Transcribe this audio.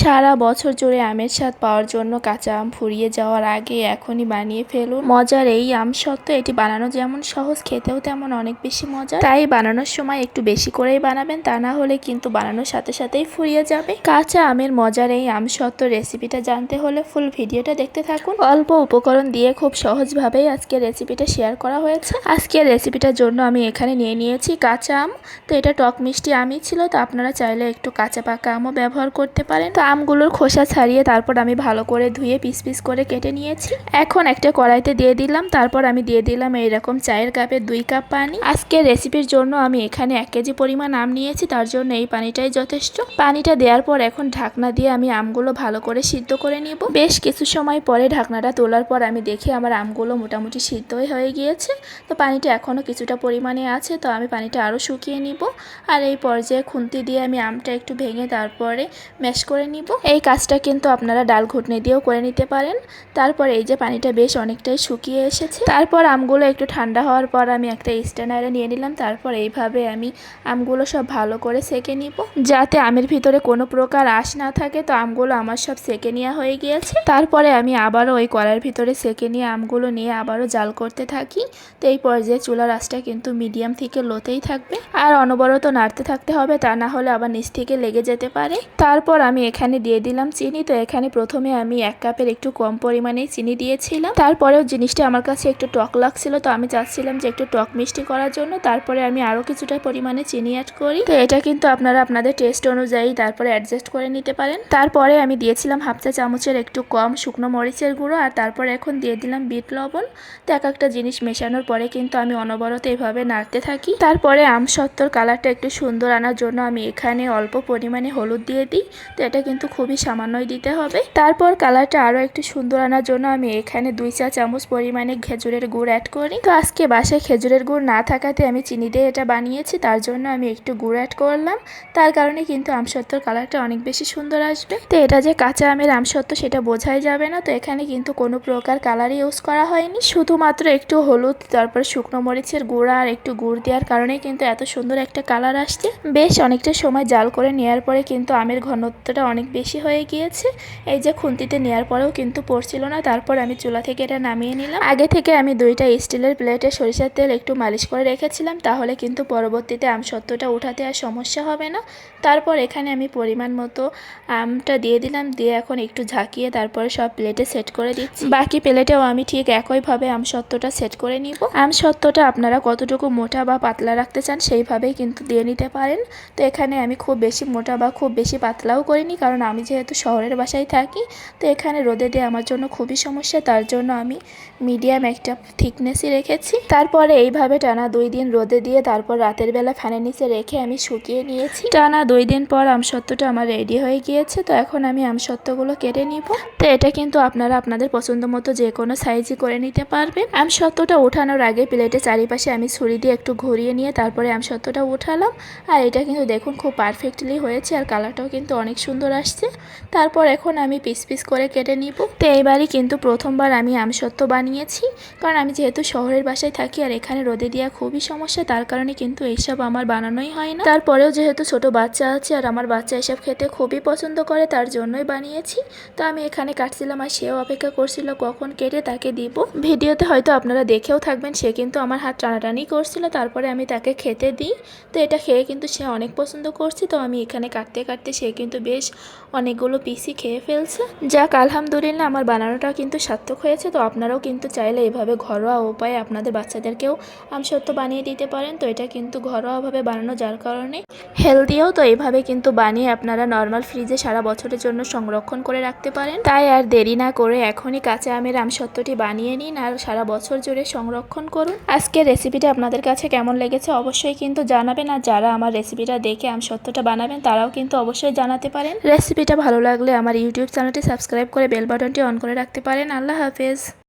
সারা বছর জুড়ে আমের স্বাদ পাওয়ার জন্য কাঁচা আম ফুরিয়ে যাওয়ার আগে এখনই বানিয়ে ফেলুন মজার এই আমসত্ত্ব। এটি বানানো যেমন সহজ, খেতেও তেমন অনেক বেশি মজা। তাই বানানোর সময় একটু বেশি করেই বানাবেন, তা না হলে কিন্তু বানানোর সাথে সাথেই ফুরিয়ে যাবে। কাঁচা আমের মজার এই আমসত্ত্ব রেসিপিটা জানতে হলে ফুল ভিডিওটা দেখতে থাকুন। অল্প উপকরণ দিয়ে খুব সহজভাবেই আজকের রেসিপিটা শেয়ার করা হয়েছে। আজকের রেসিপিটার জন্য আমি এখানে নিয়ে নিয়েছি কাঁচা আম। তো এটা টক মিষ্টি আমই ছিল, তো আপনারা চাইলে একটু কাঁচা পাকা আমও ব্যবহার করতে পারেন। তো আমগুলোর খোসা ছাড়িয়ে তারপর আমি ভালো করে ধুয়ে পিস পিস করে কেটে নিয়েছি। এখন একটা কড়াইতে দিয়ে দিলাম, তারপর আমি দিয়ে দিলাম এইরকম চায়ের কাপে 2 কাপ পানি। আজকের রেসিপির জন্য আমি এখানে 1 কেজি পরিমাণ আম নিয়েছি, তার জন্য এই পানিটাই যথেষ্ট। পানিটা দেওয়ার পর এখন ঢাকনা দিয়ে আমি আমগুলো ভালো করে সিদ্ধ করে নিব। বেশ কিছু সময় পরে ঢাকনাটা তোলার পর আমি দেখি আমার আমগুলো মোটামুটি সিদ্ধই হয়ে গিয়েছে। তো পানিটা এখনও কিছুটা পরিমাণে আছে, তো আমি পানিটা আরও শুকিয়ে নিব। আর এই পর্যায়ে খুন্তি দিয়ে আমি আমটা একটু ভেঙে তারপরে ম্যাশ করে নিব। এই কাজটা কিন্তু আপনারা ডাল ঘুটনি দিয়েও করে নিতে পারেন। তারপর এই যে পানিটা বেশ অনেকটাই শুকিয়ে এসেছে। তারপর আমগুলো একটু ঠান্ডা হওয়ার পর আমি একটা স্ট্যানারে নিয়ে নিলাম। তারপর এইভাবে আমি আমগুলো সব ভালো করে সেকে নিব, যাতে আমের ভিতরে কোনো প্রকার আঁশ না থাকে। তো আমগুলো আমার সব সেকে নেওয়া হয়ে গিয়েছে। তারপরে আমি আবারও ওই কড়াইয়ের ভিতরে সেকে নিয়ে আমগুলো নিয়ে আবারও জাল করতে থাকি। তো এই পর্যায়ে চুলার আঁচটা কিন্তু মিডিয়াম থেকে লোতেই থাকবে, আর অনবরত নাড়তে থাকতে হবে, তা না হলে আবার নিচ থেকে লেগে যেতে পারে। তারপর আমি এখানে দিয়ে দিলাম চিনি। তো এখানে প্রথমে আমি 1 কাপের একটু কম পরিমাণে চিনি দিয়েছিলাম। তারপরেও জিনিসটা আমার কাছে একটু টক লাগছিল, তো আমি চাচ্ছিলাম যে একটু টক মিষ্টি করার জন্য। তারপরে আমি আরও কিছুটা পরিমাণে চিনি অ্যাড করি। তো এটা কিন্তু আপনারা আপনাদের টেস্ট অনুযায়ী তারপরে অ্যাডজাস্ট করে নিতে পারেন। তারপরে আমি দিয়েছিলাম 1/2 চা চামচের একটু কম শুকনো মরিচের গুঁড়ো, আর তারপরে এখন দিয়ে দিলাম বিট লবণ। তো এক একটা জিনিস মেশানোর পরে কিন্তু আমি অনবরত এইভাবে নাড়তে থাকি। তারপরে আমসত্ত্বর কালারটা একটু সুন্দর আনার জন্য আমি এখানে অল্প পরিমাণে হলুদ দিয়ে দিই। তো এটা কিন্তু খুবই সামান্যই দিতে হবে। তারপর কালারটা আরও একটু সুন্দর আনার জন্য আমি এখানে 2 চা চামচ পরিমাণে খেজুরের গুড় অ্যাড করি। তো আজকে বাসায় খেজুরের গুড় না থাকাতে আমি চিনি দিয়ে এটা বানিয়েছি, তার জন্য আমি একটু গুড় অ্যাড করলাম। তার কারণে কিন্তু আমসত্ত্বর কালারটা অনেক বেশি সুন্দর আসবে। তো এটা যে কাঁচা আমের আমসত্ত্ব সেটা বোঝাই যাবে না। তো এখানে কিন্তু কোনো প্রকার কালারই ইউজ করা হয়নি, শুধুমাত্র একটু হলুদ, তারপর শুকনো মরিচের গুঁড়া আর একটু গুড় দেওয়ার কারণে কিন্তু এত সুন্দর একটা কালার আসছে। বেশ অনেকটা সময় জাল করে নেওয়ার পরে কিন্তু আমের ঘনত্বটা অনেক বেশি হয়ে গিয়েছে। এই যে খুন্তিতে নেওয়ার পরেও কিন্তু পড়ছিল না। তারপর আমি চুলা থেকে এটা নামিয়ে নিলাম। আগে থেকে আমি 2টা স্টিলের প্লেটে সরিষার তেল একটু মালিশ করে রেখেছিলাম, তাহলে কিন্তু পরবর্তীতে আমসত্ত্বটা উঠাতে আর সমস্যা হবে না। তারপর এখানে আমি পরিমাণ মতো আমটা দিয়ে দিলাম, দিয়ে এখন একটু ঝাঁকিয়ে তারপরে সব প্লেটে সেট করে দিচ্ছি। বাকি প্লেটেও আমি ঠিক একইভাবে আমসত্ত্বটা সেট করে নিব। আমসত্ত্বটা আপনারা কতটুকু মোটা বা পাতলা রাখতে চান সেইভাবেই কিন্তু দিয়ে নিতে পারেন। তো এখানে আমি খুব বেশি মোটা বা খুব বেশি পাতলাও করিনি, কারণ আমি যেহেতু শহরের বাসায় থাকি। তো এখানে রোদে দিয়ে আমার জন্য খুবই সমস্যা, তার জন্য আমি মিডিয়াম একটা থিকনেসই রেখেছি। তারপরে এইভাবে টানা 2 দিন রোদে দিয়ে তারপর রাতের বেলা ফ্যানের নিচে রেখে আমি শুকিয়ে নিয়েছি। টানা 2 দিন পর আমসত্ত্বটা আমার রেডি হয়ে গিয়েছে। তো এখন আমি আমসত্ত্বগুলো কেটে নিব। তো এটা কিন্তু আপনারা আপনাদের পছন্দ মতো যে কোনো সাইজই করে নিতে পারবেন। আমসত্ত্বটা ওঠানোর আগে প্লেটের চারিপাশে আমি ছুরি দিয়ে একটু ঘুরিয়ে নিয়ে তারপরে আমসত্ত্বটা উঠালাম। আর এটা কিন্তু দেখুন খুব পারফেক্টলি হয়েছে, আর কালারটাও কিন্তু অনেক সুন্দর আসছে। তারপর এখন আমি পিস পিস করে কেটে নিব। তো এইবারই কিন্তু প্রথমবার আমি আমসত্ত্ব বানিয়েছি, কারণ আমি যেহেতু শহরের বাসায় থাকি আর এখানে রোদে দেওয়া খুবই সমস্যা, তার কারণে কিন্তু এইসব আমার বানানোই হয় না। তারপরেও যেহেতু ছোট বাচ্চা আছে আর আমার বাচ্চা এসব খেতে খুবই পছন্দ করে, তার জন্যই বানিয়েছি। তো আমি এখানে কাটছিলাম আর সেও অপেক্ষা করছিল কখন কেটে তাকে দিব। ভিডিওতে হয়তো আপনারা দেখেও থাকবেন, সে কিন্তু আমার হাত টানাটানি করছিল, তারপরে আমি তাকে খেতে দিই। তো এটা খেয়ে কিন্তু সে অনেক পছন্দ করছে। তো আমি এখানে কাটতে কাটতে সে কিন্তু বেশ অনেকগুলো পিসই খেয়ে ফেলছে। যাক আলহামদুলিল্লাহ, আমার বানানোটা কিন্তু সার্থক হয়েছে। তো আপনারাও কিন্তু চাইলে এভাবে ঘরোয়া উপায়ে আপনাদের বাচ্চাদেরকেও আমসত্ত্ব বানিয়ে দিতে পারেন। তো এটা কিন্তু ঘরোয়াভাবে বানানো, যার কারণে হেলদিও। তো এইভাবে কিন্তু বানিয়ে আপনারা নর্মাল ফ্রিজে সারা বছরের জন্য সংরক্ষণ করে রাখতে পারেন। তাই আর দেরি না করে এখনই কাঁচা আমের আমসত্ত্বটি বানিয়ে নিন আর সারা বছর জুড়ে সংরক্ষণ করুন। আজকের রেসিপিটা আপনাদের কাছে কেমন লেগেছে অবশ্যই কিন্তু জানাবেন, আর যারা আমার রেসিপিটা দেখে আমসত্ত্বটা বানাবেন তারাও কিন্তু অবশ্যই জানাতে পারেন। রেসিপিটা ভালো লাগলে আমার ইউটিউব চ্যানেলটি সাবস্ক্রাইব করে বেল বাটনটি অন করে রাখতে পারেন। আল্লাহ হাফেজ।